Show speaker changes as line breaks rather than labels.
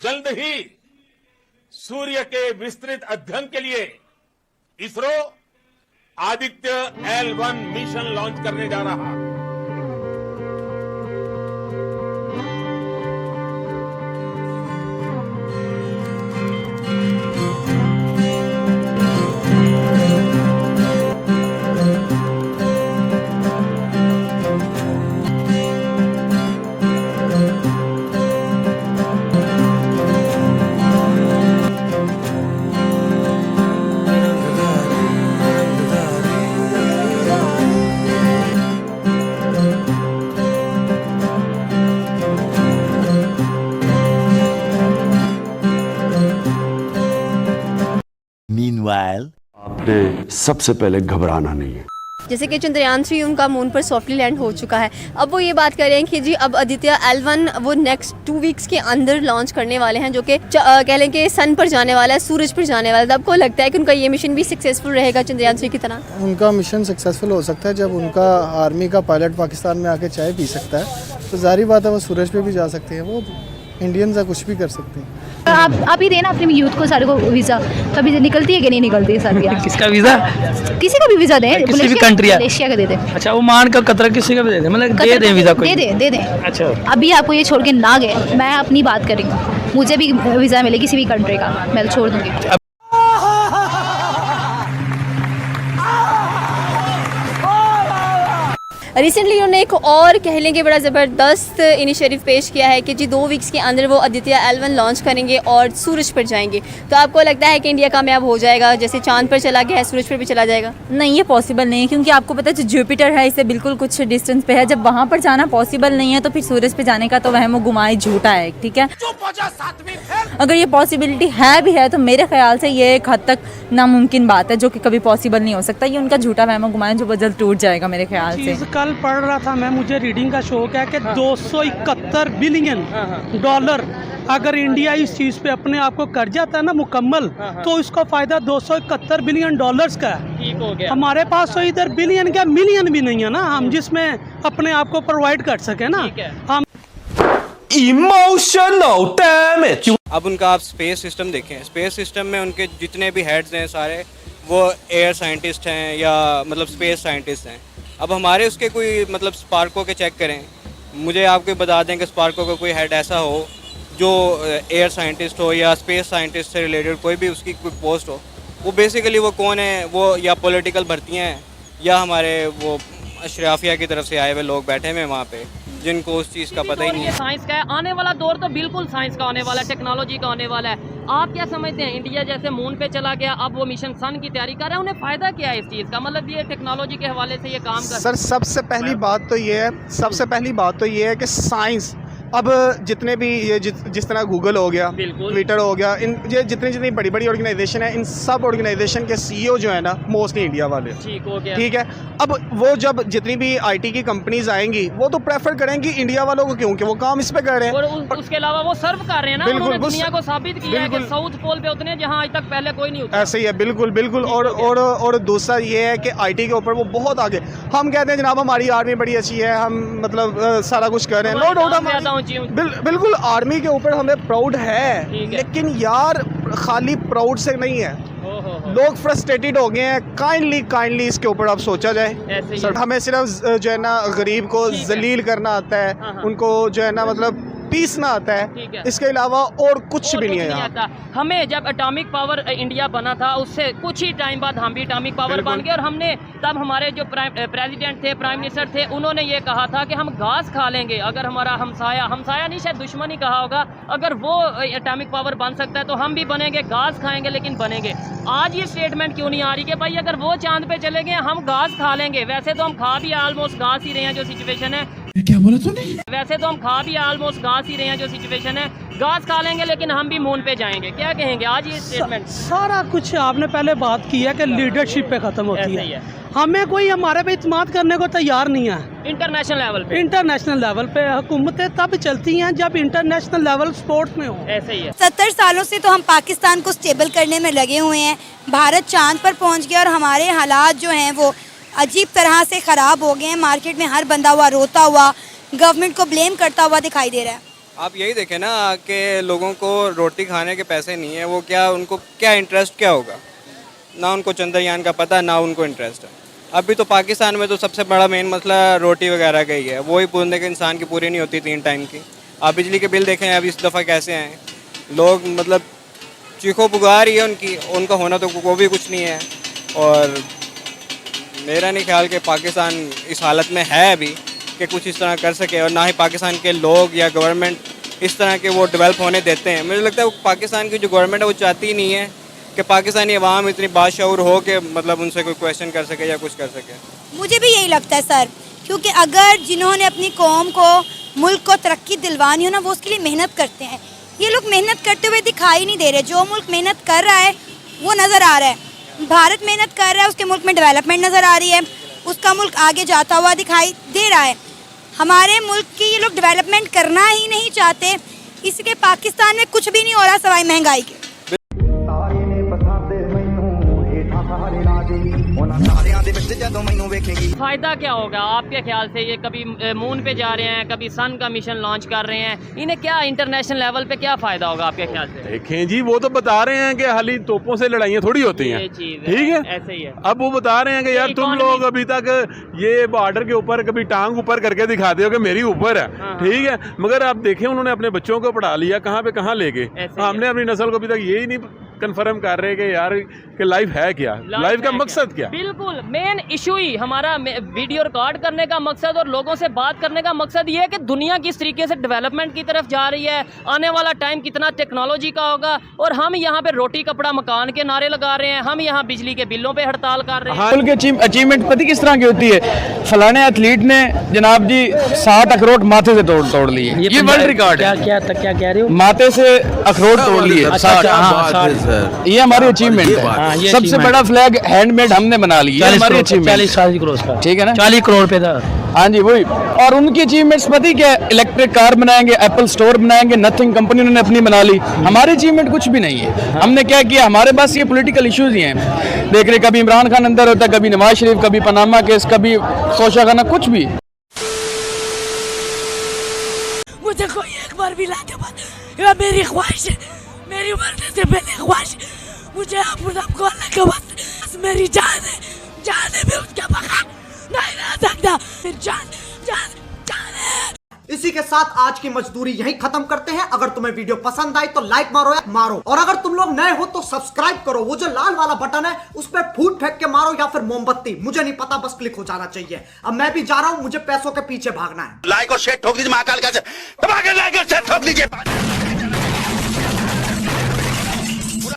जल्द ही सूर्य के विस्तृत अध्ययन के लिए ISRO Aditya L1 mission launch करने जा रहा है।
Meanwhile,
आपने सबसे पहले घबराना नहीं है।
जैसे कि चंद्रयान 3 उनका मून पर सॉफ्टली लैंड हो चुका है। अब वो ये बात कर रहे हैं कि जी अब आदित्य L1 वो नेक्स्ट 2 वीक्स के अंदर लॉन्च करने वाले हैं, जो कि कह लें कि सन पर जाने वाला है, सूरज पर जाने वाला है। तो आपको लगता है कि उनका ये मिशन भी सक्सेसफुल रहेगा चंद्रयान 3 की तरह?
उनका मिशन सक्सेसफुल हो सकता है जब उनका आर्मी का पायलट पाकिस्तान में आके चाय पी सकता है, तो जाहिर बात है वो सूरज पे भी जा सकते हैं। वो इंडियंस है, कुछ भी कर सकते हैं।
आप ही देना अपने यूथ को सारे को वीज़ा, तो अभी निकलती है कि नहीं निकलती है सारी?
किसका वीज़ा?
किसी का भी वीज़ा दें,
किसी भी कंट्री,
मलेशिया का दे दें।
अच्छा, वो मान का कतरा किसी का भी दे दें, मतलब दे दें वीज़ा कोई? दे दें। अच्छा,
अभी आपको ये छोड़ के ना गए, मैं अपनी बात करी, मुझे भी वीज़ा मिले किसी भी कंट्री का, मैं छोड़ दूँगी।
रिसेंटली उन्होंने एक और कह लेंगे बड़ा ज़बरदस्त इनिशिएटिव पेश किया है कि जी 2 वीक्स के अंदर वो आदित्य L1 लॉन्च करेंगे और सूरज पर जाएंगे। तो आपको लगता है कि इंडिया कामयाब हो जाएगा, जैसे चांद पर चला गया है सूरज पर भी चला जाएगा?
नहीं, ये पॉसिबल नहीं है, क्योंकि आपको पता है जो जुपिटर है इससे बिल्कुल कुछ डिस्टेंस पे है। जब वहाँ पर जाना पॉसिबल नहीं है तो फिर सूरज पे जाने का तो वहम गुमाई झूठा है, ठीक है। अगर ये पॉसिबिलिटी है भी है तो मेरे ख्याल से ये एक हद तक नामुमकिन बात है, जो कि कभी पॉसिबल नहीं हो सकता। ये उनका झूठा वहम गुमाई जो जल्द टूट जाएगा मेरे ख्याल से।
कल पढ़ रहा था मैं, मुझे रीडिंग का शौक है कि 271 बिलियन डॉलर अगर इंडिया इस चीज़ पे अपने आप को कर जाता है ना मुकम्मल, तो इसका फ़ायदा 271 बिलियन डॉलर्स का है। ठीक हो गया। हमारे पास तो इधर बिलियन क्या मिलियन भी नहीं है ना, हम जिसमें अपने आप को प्रोवाइड कर सके ना हम।
Emotional damage. अब उनका आप स्पेस सिस्टम देखें, स्पेस सिस्टम में उनके जितने भी हेड्स हैं सारे वो एयर साइंटिस्ट हैं या मतलब स्पेस साइंटिस्ट हैं। अब हमारे उसके कोई मतलब स्पार्को के चेक करें, मुझे आपको बता दें कि स्पार्को का कोई हेड ऐसा हो जो एयर साइंटिस्ट हो या स्पेस साइंटिस्ट से रिलेटेड कोई भी उसकी कोई पोस्ट हो। वो बेसिकली वो कौन है, वो या पॉलिटिकल भर्तियाँ हैं या हमारे वो अशराफिया की तरफ से आए हुए लोग बैठे हुए वहाँ पे जिनको उस चीज़ का पता ही नहीं है।
साइंस का है, आने वाला दौर तो बिल्कुल साइंस का होने वाला है, टेक्नोलॉजी का होने वाला है। आप क्या समझते हैं, इंडिया जैसे मून पे चला गया, अब वो मिशन सन की तैयारी कर रहा है, उन्हें फ़ायदा क्या है इस चीज़ का? मतलब ये टेक्नोलॉजी के हवाले से ये काम कर
सर सबसे पहली बात तो ये है कि साइंस अब जितने भी ये जिस तरह गूगल हो गया, ट्विटर हो गया, इन ये जितनी बड़ी बड़ी ऑर्गेनाइजेशन है, इन सब ऑर्गेनाइजेशन के सीईओ जो है ना मोस्टली इंडिया वाले। ठीक हो गया। ठीक है, अब वो जब जितनी भी आईटी की कंपनीज आएंगी वो तो प्रेफर करेंगी इंडिया वालों को, क्योंकि वो काम इस पे कर रहे हैं
और उसके अलावा वो सर्व कर रहे हैं ना, उन्होंने दुनिया को साबित किया है कि साउथ पोल पे उतने जहां आज तक पहले कोई नहीं उतरा।
ऐसे ही है, बिल्कुल। और दूसरा ये है कि आईटी के ऊपर वो बहुत आगे। हम कहते हैं जनाब हमारी आर्मी बड़ी अच्छी है, हम मतलब सारा कुछ कर रहे हैं, नो डाउट, बिल्कुल आर्मी के ऊपर हमें प्राउड है, लेकिन यार खाली प्राउड से नहीं है, लोग फ्रस्ट्रेटेड हो गए हैं। काइंडली इसके ऊपर अब सोचा जाए। सर हमें सिर्फ जो है ना गरीब को जलील करना आता है, उनको जो है ना मतलब पीसना आता है, इसके अलावा और कुछ भी नहीं है यहाँ।
हमें जब एटॉमिक पावर इंडिया बना था उससे कुछ ही टाइम बाद हम भी एटॉमिक पावर बन गए, और हमने तब हमारे जो प्रेसिडेंट थे, प्राइम मिनिस्टर थे, उन्होंने ये कहा था कि हम घास खा लेंगे अगर हमारा हमसाया नहीं शायद दुश्मन ही कहा होगा, अगर वो एटॉमिक पावर बन सकता है तो हम भी बनेंगे, घास खाएंगे लेकिन बनेंगे। आज ये स्टेटमेंट क्यों नहीं आ रही कि भाई अगर वो चांद पे चले गए हम घास खा लेंगे? वैसे तो हम खा भी ऑलमोस्ट घास ही रहे हैं जो सिचुएशन है।
क्या बोला तूने?
वैसे तो हम खा भी ऑलमोस्ट घास ही रहे हैं जो सिचुएशन है, घास खा लेंगे लेकिन हम भी मून पे जाएंगे। क्या कहेंगे आज ये स्टेटमेंट?
सारा कुछ आपने पहले बात की है कि लीडरशिप पे खत्म होती है। हमें कोई हमारे पे इत्मीनान करने को तैयार नहीं है। इंटरनेशनल लेवल पे हुकूमतें तब चलती हैं जब इंटरनेशनल लेवल स्पोर्ट्स में हो।
ऐसे ही है।
70 सालों से तो हम पाकिस्तान को स्टेबल करने में लगे हुए हैं। भारत चांद पर पहुंच गया और हमारे हालात जो हैं वो अजीब तरह से ख़राब हो गए हैं। मार्केट में हर बंदा हुआ रोता हुआ, गवर्नमेंट को ब्लेम करता हुआ दिखाई दे रहा है।
आप यही देखें ना कि लोगों को रोटी खाने के पैसे नहीं है, वो क्या उनको क्या इंटरेस्ट क्या होगा, ना उनको चंद्रयान का पता ना उनको इंटरेस्ट है। अभी तो पाकिस्तान में तो सबसे बड़ा मेन मसला रोटी वगैरह का ही है, वही पूरे के इंसान की पूरी नहीं होती 3 टाइम की। आप बिजली के बिल देखें अब इस दफ़ा कैसे आए, लोग मतलब चीखो पुकार ही है उनका होना तो वो भी कुछ नहीं है। और मेरा नहीं ख्याल कि पाकिस्तान इस हालत में है अभी कि कुछ इस तरह कर सके, और ना ही पाकिस्तान के लोग या गवर्नमेंट इस तरह के वो डेवलप होने देते हैं। मुझे लगता है पाकिस्तान की जो गवर्नमेंट है वो चाहती ही नहीं है कि पाकिस्तानी अवाम इतनी बाशऊर हो कि मतलब उनसे कोई क्वेश्चन कर सके या कुछ कर सके।
मुझे भी यही लगता है सर, क्योंकि अगर जिन्होंने अपनी कौम को, मुल्क को तरक्की दिलवानी हो ना, वो उसके लिए मेहनत करते हैं। ये लोग मेहनत करते हुए दिखाई नहीं दे रहे। जो मुल्क मेहनत कर रहा है वो नज़र आ रहा है। भारत मेहनत कर रहा है, उसके मुल्क में डेवलपमेंट नज़र आ रही है, उसका मुल्क आगे जाता हुआ दिखाई दे रहा है। हमारे मुल्क की ये लोग डेवलपमेंट करना ही नहीं चाहते, इसलिए पाकिस्तान में कुछ भी नहीं हो रहा सिवाय महंगाई के।
फायदा क्या होगा आपके ख्याल से? ये कभी मून पे जा रहे हैं, कभी सन का मिशन लॉन्च कर रहे हैं, इन्हें क्या इंटरनेशनल लेवल पे क्या फायदा होगा आपके ख्याल से?
देखें जी, वो तो बता रहे हैं कि खाली तोपों से लड़ाइयाँ थोड़ी होती हैं, ठीक है,
ऐसे ही है।
अब वो बता रहे हैं कि यार तुम लोग अभी तक ये बॉर्डर के ऊपर कभी टांग ऊपर करके दिखाते हो कि मेरी ऊपर है, ठीक है, मगर आप देखें उन्होंने अपने बच्चों को पढ़ा लिया, कहाँ पे कहाँ ले गए। हमने अपनी नस्ल को अभी तक यही नहीं कंफर्म कर रहे कि यार कि लाइफ है क्या, लाइफ का मकसद क्या।
बिल्कुल मेन इशू ही हमारा वीडियो रिकॉर्ड करने का मकसद और लोगों से बात करने का मकसद ये है कि दुनिया किस तरीके से डेवलपमेंट की तरफ जा रही है, आने वाला टाइम कितना टेक्नोलॉजी का होगा, और हम यहाँ पे रोटी कपड़ा मकान के नारे लगा रहे हैं, हम यहाँ बिजली के बिलों पे हड़ताल कर रहे हैं।
मुल्क की अचीवमेंट पता किस तरह की होती है? फलाने एथलीट ने जनाब जी 60 अखरोट माथे से तोड़ लिए, ये वर्ल्ड रिकॉर्ड है।
क्या कह रहे हो?
माथे से अखरोट तोड़ लिए, ये हमारी अचीवमेंट है। सबसे बड़ा फ्लैग हैंडमेड हमने बना लिया, हमारी अचीवमेंट
40 करोड़ का,
ठीक है ना,
40 करोड़ पे था।
हाँ जी वही। और उनकी अचीवमेंट्स पता ही क्या है? इलेक्ट्रिक कार बनाएंगे, एप्पल स्टोर बनाएंगे, नथिंग कंपनी उन्होंने अपनी बना ली। हमारी अचीवमेंट कुछ भी नहीं है। हमने क्या किया, हमारे पास ये पॉलिटिकल इश्यूज ही हैं, देख रहे कभी इमरान खान अंदर होता है, कभी नवाज शरीफ, कभी पनामा केस, कभी कोशाखाना, कुछ भी।
मुझे कोई एक बार भी लाके बात, मेरी ख्वाहिश है, मेरी मरने से पहले ख्वाहिश, मुझे आपको अल्लाह के बस मेरी जान है मैं उसके बगैर नहीं रह सकता। जान है।
इसी के साथ आज की मजदूरी यहीं खत्म करते हैं। अगर तुम्हें वीडियो पसंद आई तो लाइक मारो या मारो, और अगर तुम लोग नए हो तो सब्सक्राइब करो। वो जो लाल वाला बटन है उस पर फूट फेंक के मारो या फिर मोमबत्ती, मुझे नहीं पता, बस क्लिक हो जाना चाहिए। अब मैं भी जा रहा हूं, मुझे पैसों के पीछे भागना है।
लाइक और शेयर ठोक दीजिए, महाकाल का ठोक दीजिए।